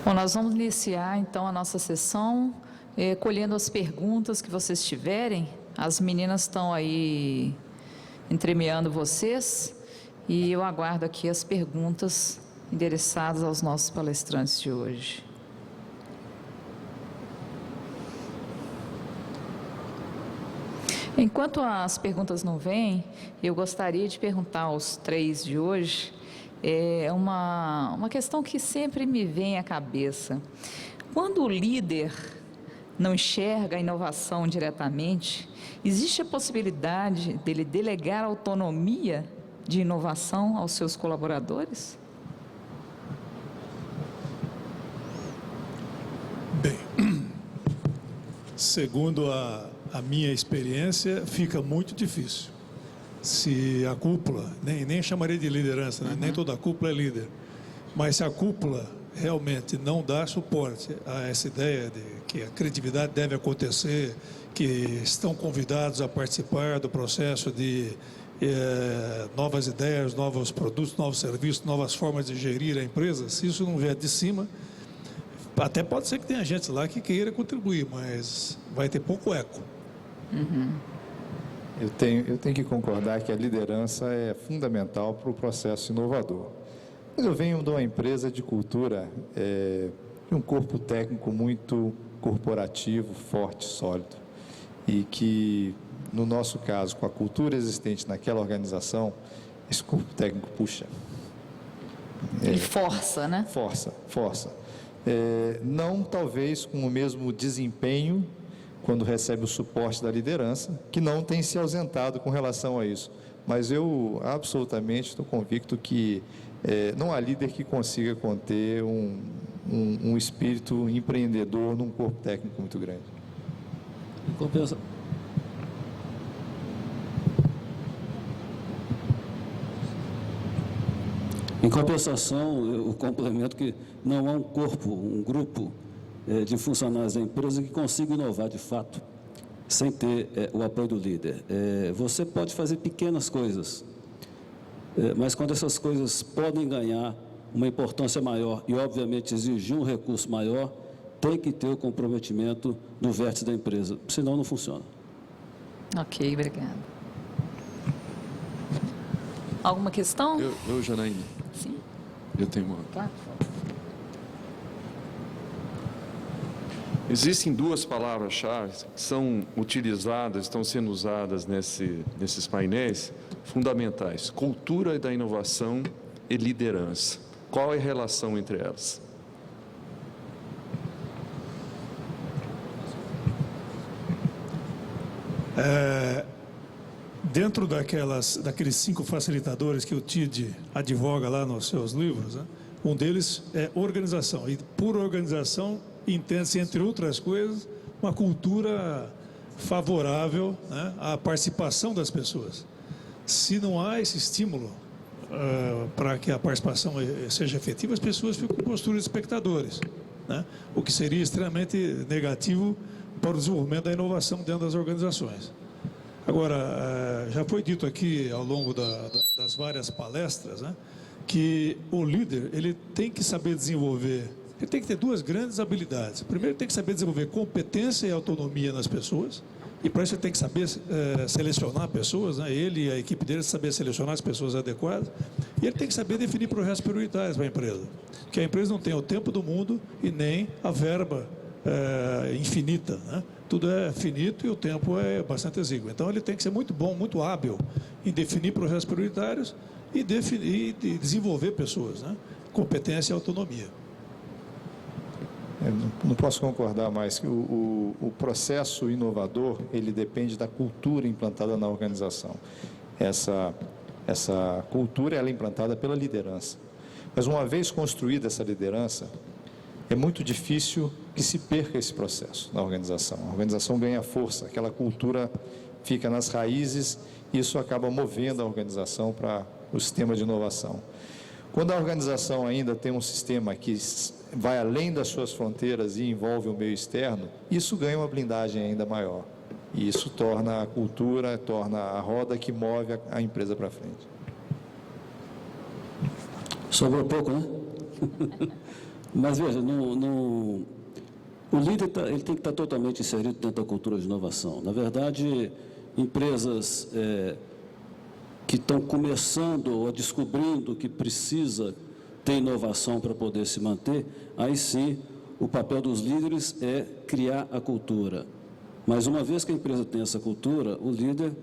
Bom, nós vamos iniciar então a nossa sessão, colhendo as perguntas que vocês tiverem. As meninas estão aí entremeando vocês e eu aguardo aqui as perguntas endereçadas aos nossos palestrantes de hoje. Enquanto as perguntas não vêm, eu gostaria de perguntar aos três de hoje uma questão que sempre me vem à cabeça. Quando o líder não enxerga a inovação diretamente, existe a possibilidade dele delegar autonomia de inovação aos seus colaboradores? Bem, segundo a minha experiência, fica muito difícil. Se a cúpula, nem chamaria de liderança, né? Nem toda a cúpula é líder, mas se a cúpula realmente não dá suporte a essa ideia de que a criatividade deve acontecer, que estão convidados a participar do processo de novas ideias, novos produtos, novos serviços, novas formas de gerir a empresa, se isso não vier de cima, até pode ser que tenha gente lá que queira contribuir, mas vai ter pouco eco. Eu tenho que concordar que a liderança é fundamental para o processo inovador. Mas eu venho de uma empresa de cultura, de um corpo técnico muito corporativo, forte, sólido, e que, no nosso caso, com a cultura existente naquela organização, esse corpo técnico puxa. Ele força, né? Força. Não talvez com o mesmo desempenho quando recebe o suporte da liderança, que não tem se ausentado com relação a isso. Mas eu absolutamente estou convicto que não há líder que consiga conter um espírito empreendedor num corpo técnico muito grande. Em compensação, eu complemento que não há um grupo de funcionários da empresa que consiga inovar de fato, sem ter o apoio do líder. Você pode fazer pequenas coisas, mas quando essas coisas podem ganhar uma importância maior e, obviamente, exigir um recurso maior, tem que ter o comprometimento do vértice da empresa, senão não funciona. Ok, obrigada. Alguma questão? Eu Janaína. Sim. Eu tenho uma. Claro. Existem duas palavras-chave que são utilizadas, estão sendo usadas nesses painéis fundamentais: cultura da inovação e liderança. Qual é a relação entre elas? Dentro daqueles 5 facilitadores que o TID advoga lá nos seus livros, né, um deles é organização. E por organização entende-se, entre outras coisas, uma cultura favorável, né, à participação das pessoas. Se não há esse estímulo para que a participação seja efetiva, as pessoas ficam com postura de espectadores, né, o que seria extremamente negativo para o desenvolvimento da inovação dentro das organizações. Agora, já foi dito aqui ao longo das várias palestras, né, que o líder ele tem que saber desenvolver, ele tem que ter 2 grandes habilidades. Primeiro, ele tem que saber desenvolver competência e autonomia nas pessoas, e para isso ele tem que saber selecionar pessoas, né, ele e a equipe dele saber selecionar as pessoas adequadas, e ele tem que saber definir projetos prioritários para a empresa, que a empresa não tem o tempo do mundo e nem a verba infinita, né? Tudo é finito e o tempo é bastante exíguo. Então ele tem que ser muito bom, muito hábil em definir projetos prioritários e desenvolver pessoas, né? Competência e autonomia. Eu não posso concordar mais que o processo inovador ele depende da cultura implantada na organização. Essa cultura ela é implantada pela liderança. Mas uma vez construída essa liderança, é muito difícil que se perca esse processo na organização. A organização ganha força, aquela cultura fica nas raízes e isso acaba movendo a organização para o sistema de inovação. Quando a organização ainda tem um sistema que vai além das suas fronteiras e envolve o meio externo, isso ganha uma blindagem ainda maior. E isso torna a cultura, torna a roda que move a empresa para frente. Sobrou pouco, né? Mas veja, o líder ele tem que estar totalmente inserido dentro da cultura de inovação. Na verdade, empresas que estão começando ou descobrindo que precisa ter inovação para poder se manter, aí sim o papel dos líderes é criar a cultura. Mas uma vez que a empresa tem essa cultura, o líder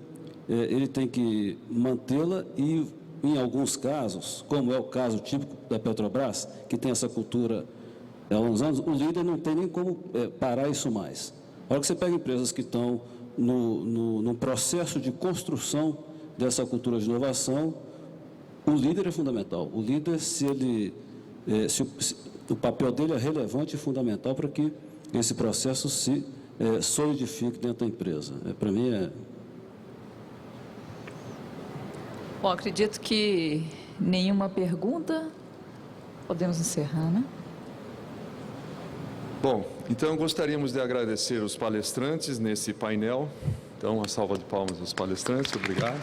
ele tem que mantê-la e, em alguns casos, como é o caso típico da Petrobras, que tem essa cultura há alguns anos, o líder não tem nem como parar isso mais. A hora que você pega empresas que estão no processo de construção dessa cultura de inovação, o líder é fundamental. O líder, se o papel dele é relevante e fundamental para que esse processo se solidifique dentro da empresa. Para mim, Bom, acredito que nenhuma pergunta. Podemos encerrar, né? Bom, então gostaríamos de agradecer os palestrantes nesse painel. Então, uma salva de palmas aos palestrantes. Obrigado.